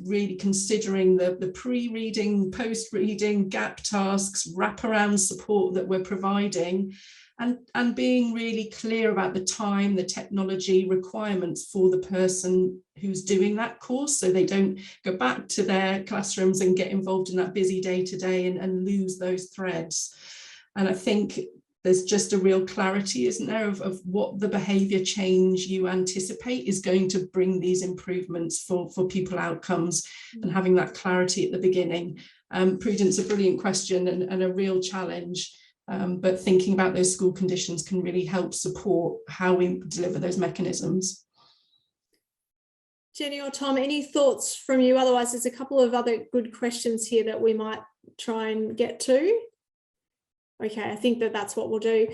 Really considering the pre-reading, post-reading, gap tasks, wraparound support that we're providing, and being really clear about the time, the technology requirements for the person who's doing that course, so they don't go back to their classrooms and get involved in that busy day-to-day and lose those threads. And I think there's just a real clarity, isn't there, of what the behaviour change you anticipate is going to bring these improvements for pupil outcomes, and having that clarity at the beginning. Prudence, a brilliant question and a real challenge, but thinking about those school conditions can really help support how we deliver those mechanisms. Jenny or Tom, any thoughts from you? Otherwise, there's a couple of other good questions here that we might try and get to. Okay, I think that's what we'll do.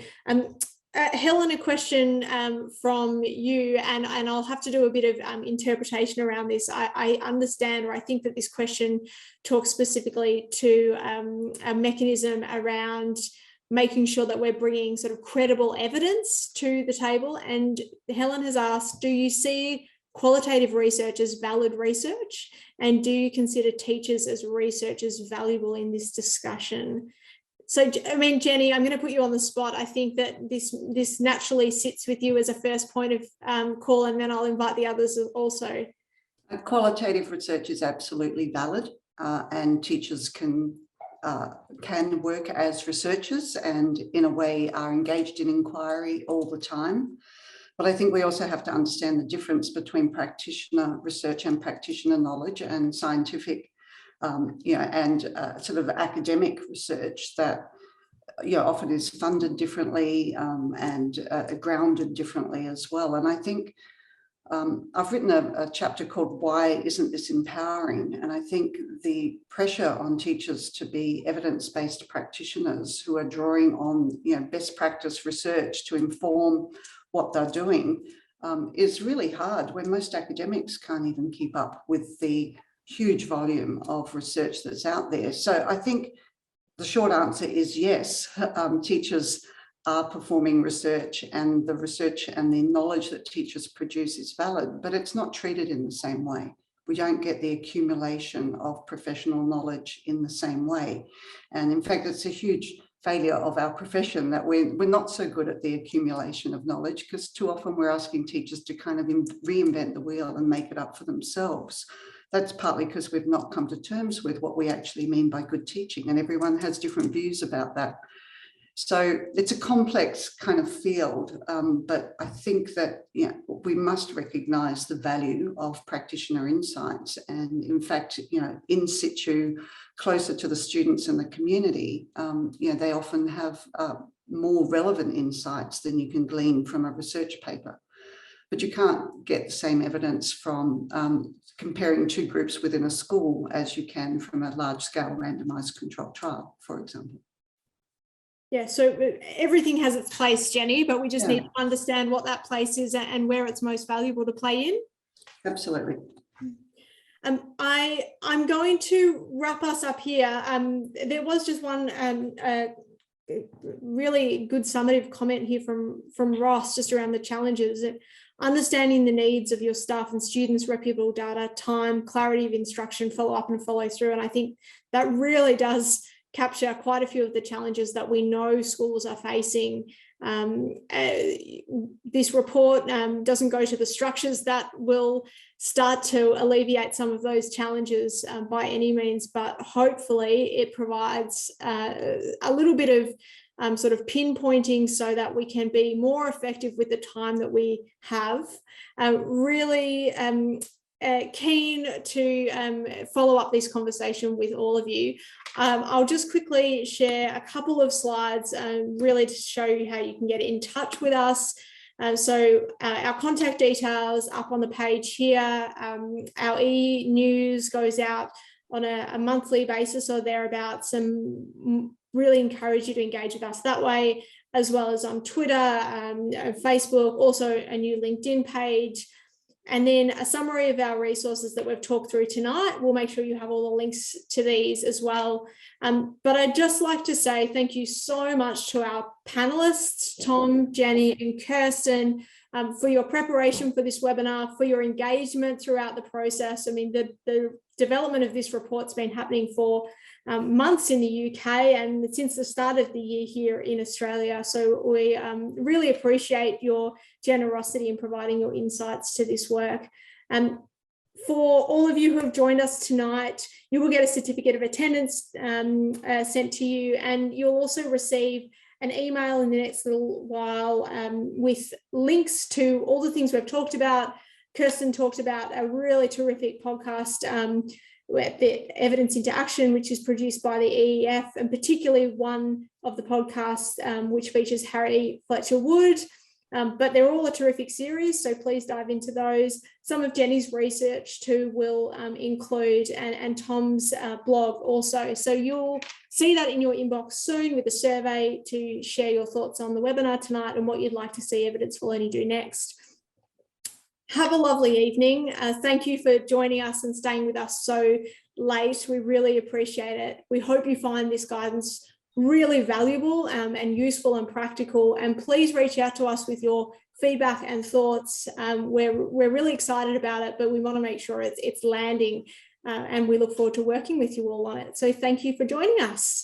Helen, a question from you, and I'll have to do a bit of interpretation around this. I understand, or I think that this question talks specifically to a mechanism around making sure that we're bringing sort of credible evidence to the table. And Helen has asked, do you see qualitative research as valid research? And do you consider teachers as researchers valuable in this discussion? So, I mean, Jenny, I'm going to put you on the spot. I think that this naturally sits with you as a first point of call, and then I'll invite the others also. Qualitative research is absolutely valid, and teachers can work as researchers, and in a way are engaged in inquiry all the time. But I think we also have to understand the difference between practitioner research and practitioner knowledge, and scientific and sort of academic research that often is funded differently and grounded differently as well. And I think I've written a chapter called "Why Isn't This Empowering?" And I think the pressure on teachers to be evidence-based practitioners who are drawing on best practice research to inform what they're doing is really hard, when most academics can't even keep up with the huge volume of research that's out there. So I think the short answer is yes, teachers are performing research, and the research and the knowledge that teachers produce is valid, but it's not treated in the same way. We don't get the accumulation of professional knowledge in the same way. And in fact, it's a huge failure of our profession, that we're not so good at the accumulation of knowledge, because too often we're asking teachers to kind of reinvent the wheel and make it up for themselves. That's partly because we've not come to terms with what we actually mean by good teaching, and everyone has different views about that. So it's a complex kind of field, but I think that we must recognise the value of practitioner insights, and in fact, in situ, closer to the students and the community, they often have more relevant insights than you can glean from a research paper. But you can't get the same evidence from comparing two groups within a school as you can from a large-scale randomised controlled trial, for example. Yeah, so everything has its place, Jenny, but we just need to understand what that place is and where it's most valuable to play in. Absolutely. I'm going to wrap us up here. There was just one really good summative comment here from Ross just around the challenges. Understanding the needs of your staff and students, reputable data, time, clarity of instruction, follow up and follow through. And I think that really does capture quite a few of the challenges that we know schools are facing. This report doesn't go to the structures that will start to alleviate some of those challenges by any means, but hopefully it provides a little bit of sort of pinpointing so that we can be more effective with the time that we have. Really keen to follow up this conversation with all of you. I'll just quickly share a couple of slides really to show you how you can get in touch with us. So our contact details up on the page here. Our e-news goes out on a monthly basis or thereabouts, and really encourage you to engage with us that way, as well as on Twitter, Facebook, also a new LinkedIn page. And then a summary of our resources that we've talked through tonight. We'll make sure you have all the links to these as well. But I'd just like to say thank you so much to our panelists, Tom, Jenny and Kirsten, for your preparation for this webinar, for your engagement throughout the process. I mean, the development of this report's been happening for months in the UK and since the start of the year here in Australia. So we really appreciate your generosity in providing your insights to this work. For all of you who have joined us tonight, you will get a certificate of attendance sent to you, and you'll also receive an email in the next little while with links to all the things we've talked about. Kirsten talked about a really terrific podcast, the Evidence into Action, which is produced by the EEF, and particularly one of the podcasts which features Harry Fletcher Wood. But they're all a terrific series, so please dive into those. Some of Jenny's research too will include, and Tom's blog also. So you'll see that in your inbox soon with a survey to share your thoughts on the webinar tonight and what you'd like to see Evidence for Learning do next. Have a lovely evening. Thank you for joining us and staying with us so late. We really appreciate it. We hope you find this guidance really valuable and useful and practical. And please reach out to us with your feedback and thoughts. We're really excited about it, but we want to make sure it's landing. And we look forward to working with you all on it. So thank you for joining us.